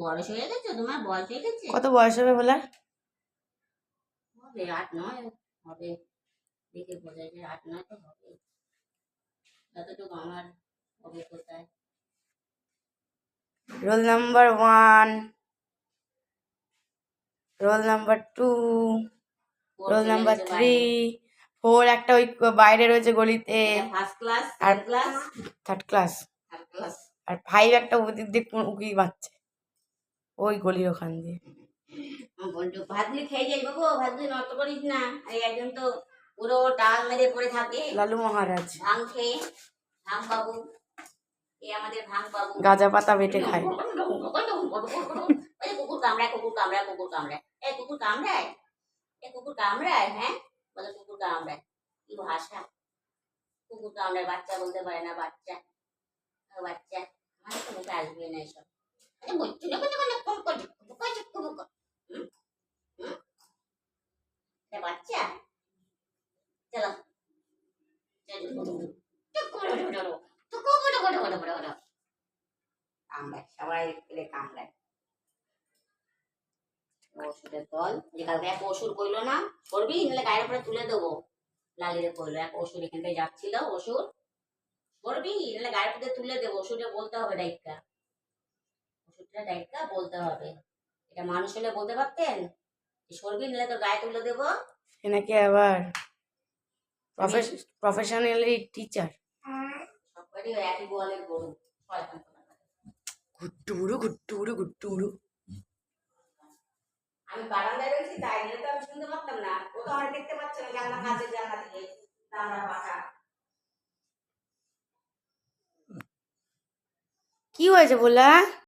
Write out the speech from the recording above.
বয়স হয়ে গেছে তোমার, বয়স হয়ে গেছে। কত বয়স হবে বলার? হবে 8-9 হবে, দেখে বোঝা যায় 8-9 তো হবে, যতটুকু আমার অভিজ্ঞতায়। Roll number 1, roll number 2, roll number 3, 4 একটা ওই বাইরে রয়েছে গলিতে, ফার্স্ট ক্লাস, আর second class, third class, third class, আর 5 একটা ওদিক দিয়ে উকি মারছে ওই গলির ওখান দিয়ে। বন্ধু ভাতগুলি খেয়ে যাই বাবু, ভাতগুলি নষ্ট করিস না। এই একজন তো পুরো টাল মেরে পড়ে থাকে, লালু মহারাজ ভাং খেয়ে। ভাং বাবু, এই আমাদের ভাং বাবু গাঁজা পাতা বেটে খায়। কুকুর কামড়ায়, কুকুর কামড়ায়, কুকুর কামড়ায়, এই কুকুর কামড়ায়, এই কুকুর কামড়ায়, হ্যাঁ বলে কুকুর কামড়ায়। কি ভাষা, কুকুর কামড়ায়, বাচ্চা বলতে পারে না, বাচ্চা বাচ্চা, আমার তো মুখে আসবে না এসব। বাচ্চা চলো, কামড়ায়, সবাই কামড়ায়। ওষুধের দল, যে কালকে এক ওষুধ কইলো না, করবি নাহলে গায়ের উপরে তুলে দেবো। লালিরে কইলো এক ওষুধ এখান থেকে যাচ্ছিল, ওষুধ করবি নাহলে গায়ের উপরে তুলে দেবো। ওষুধে বলতে হবে ডাইকা, ওষুধটা ডাইকা বলতে হবে। এটা মানুষ হলে বলতে পারতেন সরবি নাহলে তোর গায়ে তুলে দেবো। সে নাকি আবার প্রফেশনালি টিচার। সবারই একই গোয়ালের গরু, শয়তান কোথাকার। গুট্টুরু গুট্টুরু গুট্টুরু। আমি বারান্দায় রয়েছি, তাই নিয়ে তো আমি শুনতে পারতাম না। ও তো আমার দেখতে পাচ্ছে না, জানলা কাছে জানলা থেকে আমরা পাখা। কি হয়েছে বলা?